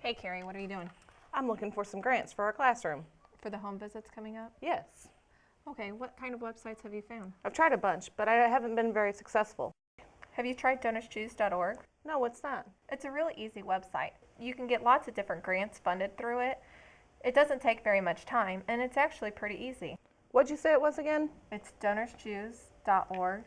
Hey Carrie, what are you doing? I'm looking for some grants for our classroom. For the home visits coming up? Yes. Okay, what kind of websites have you found? I've tried a bunch, but I haven't been very successful. Have you tried donorschoose.org? No, what's that? It's a really easy website. You can get lots of different grants funded through it. It doesn't take very much time, and it's actually pretty easy. What'd you say it was again? It's donorschoose.org.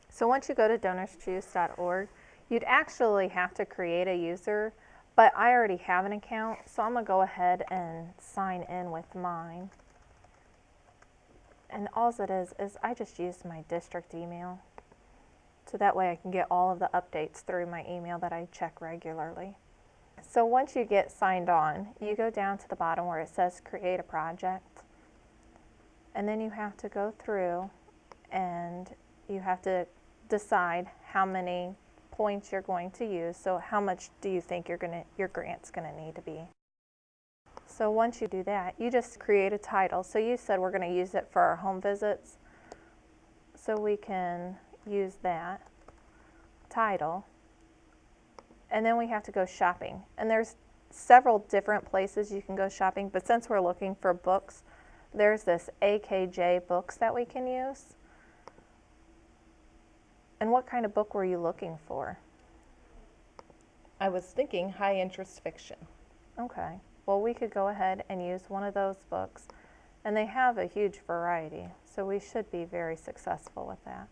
So once you go to donorschoose.org, you'd actually have to create a user, but I already have an account, so I'm going to go ahead and sign in with mine. And all it is I just use my district email. So that way I can get all of the updates through my email that I check regularly. So once you get signed on, you go down to the bottom where it says create a project. And then you have to go through and you have to decide how many points you're going to use. So how much do you think your grant's going to need to be? So once you do that, you just create a title. So you said we're going to use it for our home visits. So we can use that title. And then we have to go shopping. And there's several different places you can go shopping, but since we're looking for books, there's this AKJ books that we can use. And what kind of book were you looking for? I was thinking high interest fiction. Okay. Well, we could go ahead and use one of those books. And they have a huge variety, so we should be very successful with that.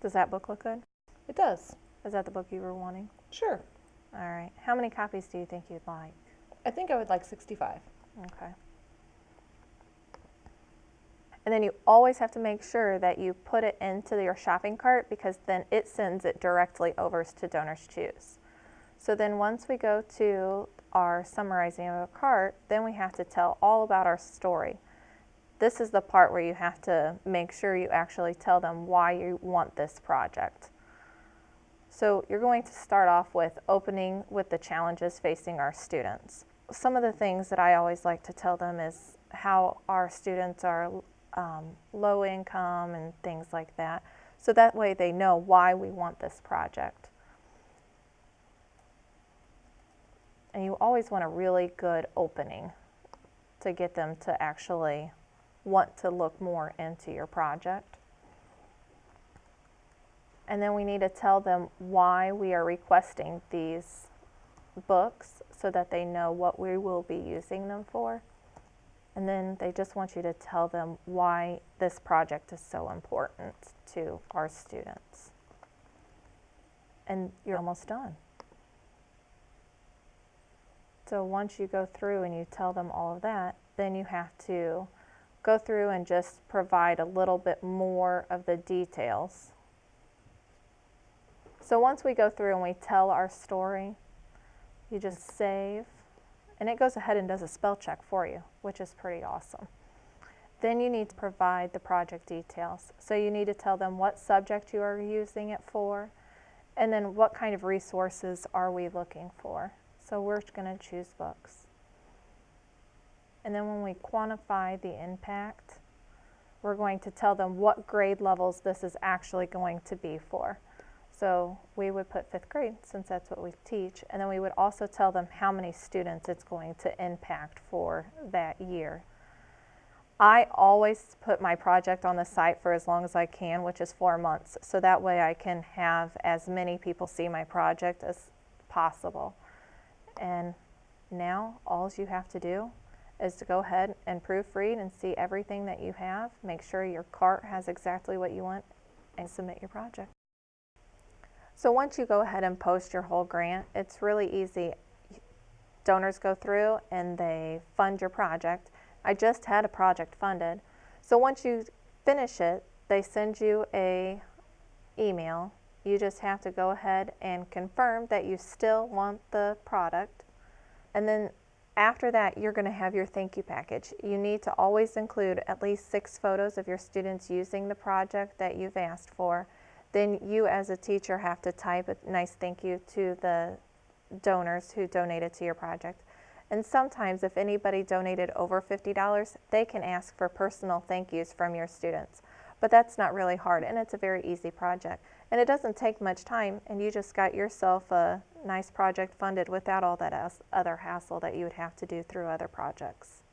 Does that book look good? It does. Is that the book you were wanting? Sure. All right. How many copies do you think you'd like? I think I would like 65. Okay. And then you always have to make sure that you put it into your shopping cart because then it sends it directly over to DonorsChoose. So then once we go to our summarizing of a cart, then we have to tell all about our story. This is the part where you have to make sure you actually tell them why you want this project. So you're going to start off with opening with the challenges facing our students. Some of the things that I always like to tell them is how our students are low income and things like that. So that way they know why we want this project. And you always want a really good opening to get them to actually want to look more into your project. And then we need to tell them why we are requesting these books so that they know what we will be using them for. And then they just want you to tell them why this project is so important to our students. And you're almost done. So once you go through and you tell them all of that, then you have to go through and just provide a little bit more of the details. So once we go through and we tell our story, you just save, and it goes ahead and does a spell check for you, which is pretty awesome. Then you need to provide the project details. So you need to tell them what subject you are using it for, and then what kind of resources are we looking for. So we're going to choose books. And then when we quantify the impact, we're going to tell them what grade levels this is actually going to be for. So we would put 5th grade since that's what we teach, and then we would also tell them how many students it's going to impact for that year. I always put my project on the site for as long as I can, which is 4 months, so that way I can have as many people see my project as possible. And now all you have to do is to go ahead and proofread and see everything that you have, make sure your cart has exactly what you want, and submit your project. So once you go ahead and post your whole grant, it's really easy. Donors go through and they fund your project. I just had a project funded. So once you finish it, they send you an email. You just have to go ahead and confirm that you still want the product. And then after that, you're going to have your thank you package. You need to always include at least 6 photos of your students using the project that you've asked for. Then you as a teacher have to type a nice thank you to the donors who donated to your project. And sometimes if anybody donated over $50, they can ask for personal thank yous from your students. But that's not really hard, and it's a very easy project. And it doesn't take much time, and you just got yourself a nice project funded without all that other hassle that you would have to do through other projects.